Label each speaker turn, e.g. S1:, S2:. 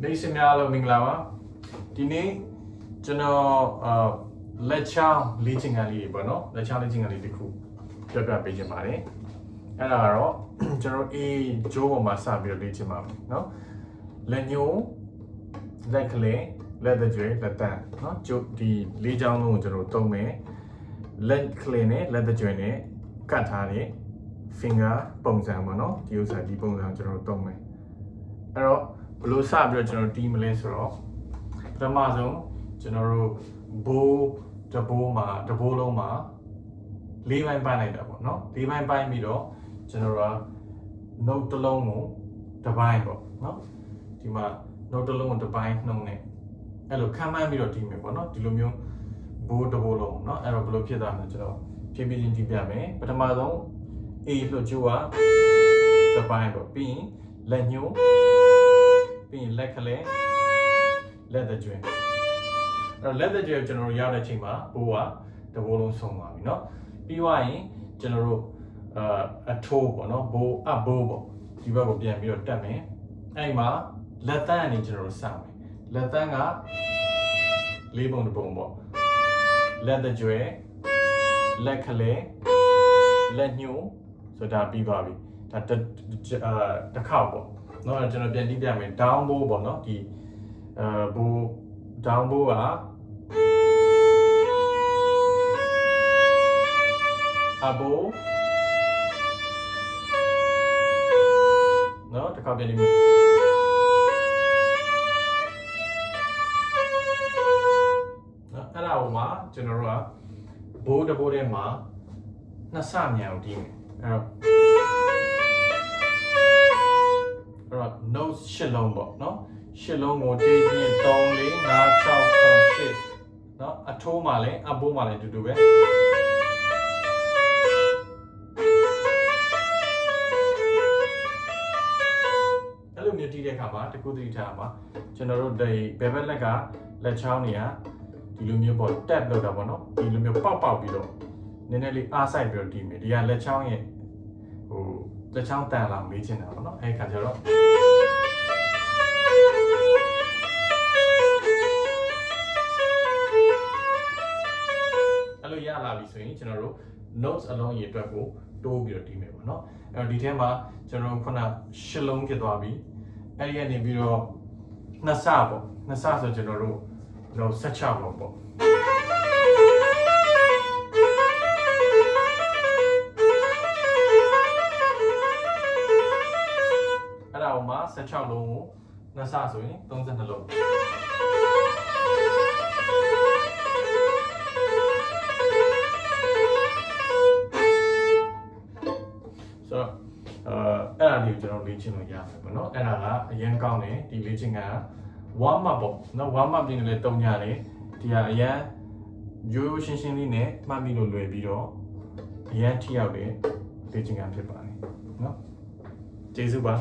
S1: နေ့စဉ်များလို့မင်္ဂလာပါဒီနေ့ကျွန်တော်လက်ချောင်းလေ့ကျင့်ခန်းလေးပေါ့နော်လက်ချောင်းလေ့ကျင့်ခန်းလေးတစ်ခုပြောပြပေးချင်ပါတယ်အဲ့ဒါကတော့ကျွန်တော်ဂျိုးပေါ်မှာစပြီးလေ့ကျင့်ပါမယ်နော်လက်ညှိုးလက်ကလေးလက်တကြွယ်လက်တန်းနော်ကျုပ်ဒီလေးချောင်းလုံးကိုကျွန်တော်သုံးမယ်လက်ကလေးနဲ့လက်တကြွယ်နဲ့ကတ်ထားတဲ့ finger ပုံစံပေါ့နော်ဒီဥစ္စာဒီပုံစံကျွန်တော်သုံးမယ်အဲ့တော့ဘလို့စပြီးတော့ကျွန်တော်တီးမလဲဆိုတော့ပထမဆုံးကျွန်တော်တို့ဘိုးတဘိုးလုံးမှာ၄ပိုင်းပိုင်းလိုက်တာပေါ့နော်၄ပိုင်းပိုင်းပြီးတော့ကျွန်တော်တို့က note တစ်လုံးကိုတစ်ပိုင်းပေါ့နော်ဒီမှာ note တစ်လုံးကိုတစ်ပိုင်းနှုံနဲ့အဲ့လိုခံမှန်းပြီးတော့တီးမယ်ပေါ့နော်ဒီလိုမျိုးဘိုးတဘိုးလုံးเนาะအဲ့တော့ဘလို့ဖြစ်သွားမလဲကျွန်တော်ဖြည်းဖြည်းချင်းတီးပြမယ်ပထမဆုံး A လွှတ်ကျိုးကတစ်ပိုင်းပေါ့ပြီးရင်လက်ညှိုးပြီးရင်လက်ကလေးလက်တကြွယ်အဲ့တော့လက်တကြွယ်ကျွန်တော်တို့ရောက်တဲ့အချိန်မှာဘိုးကတဘိုးလုံးဆုံးသွားပြီเนาะပြီးသွားရင်ကျွန်တော်တို့အထိုးပေါ့เนาะဘိုးပေါ့ဒီဘက်ကိုပြန်ပြီးတော့တက်မယ်အဲ့မှာလက်တန်းကနေကျွန်တော်တို့စမယ်လက်တန်းကလေးပုံတစ်ပုံပေါ့လက်တကြွယ်လက်ကလေးလက်ညှိုးဆိုတာပြီးသွားပြီဒါတစ်ခေါက်ပေါ့เนาะကျွန်တော်ပြန်ကြည့်ပြမယ် down bow ပေါ့เนาะဒီbow down bow ကbow เนาะတစ်ခေါက်ပြန်ကြည့်မယ်အဲ့ဒါဟိုမှာကျွန်တော်တို့က bow တစ်bow ထဲမှာနှစ်ဆမြန်အောင်တီးမယ်အဲ့တော့ note ရှစ်လုံးပေါ့နော်ရှစ်လုံးကို1 2 3 4 5 6 9 10နော်အထိုးမှာလည်းအဘိုးမှာလည်းတူတူပဲအဲ့လိုမျိုးတီးတဲ့အခါမှာတကူတတိထားမှာကျွန်တော်တို့ဒီဘယ်ဘက်လက်ကလက်ချောင်းတွေကဒီလိုမျိုးပေါ့ tap လောက်တာပေါ့နော်ဒီလိုမျိုးပေါက်ပြီးတော့နည်းနည်းလေးအားဆိုင်ပြီးတော့တီးမယ်ဒီကလက်ချောင်းရဲ့ဟိုလက်ချောင်းတန်လာမေးချင်တာပေါ့နော်အဲ့ခါကျတော့အဲ့လိုရလာပြီဆိုရင်ကျွန်တော်တို့ notes အလုံးရေအတွက်ကိုတိုးပြီးတော့တီးမယ်ပေါ့နော်အဲ့တော့ဒီထဲမှာကျွန်တော်တို့ခုနရှစ်လုံးဖြစ်သွားပြီအဲ့ဒီကနေပြီးတော့နှစ်ဆပေါ့နှစ်ဆဆိုကျွန်တော်တို့16လုံးပေါ့16လုံးကိုနှစ်ဆဆိုရင်32လုံးဆိုတော့အဲ့ဒါလေးကိုကျွန်တော်လေ့ကျင့်လို့ရမယ်ပေါ့နော်အဲ့ဒါကအရင်ကောင်းတယ်ဒီလေ့ကျင့်ခန်းက warm up ပေါ့နော် warm up ပြင်လည်းတုံးရတယ်ဒီကအရင်ရိုးရှင်းရှင်းလေးနဲ့မှတ်မိလို့လွယ်ပြီးတော့အရင်ထိရောက်တဲ့လေ့ကျင့်ခန်းဖြစ်ပါတယ်နော်ကျေးဇူးပါ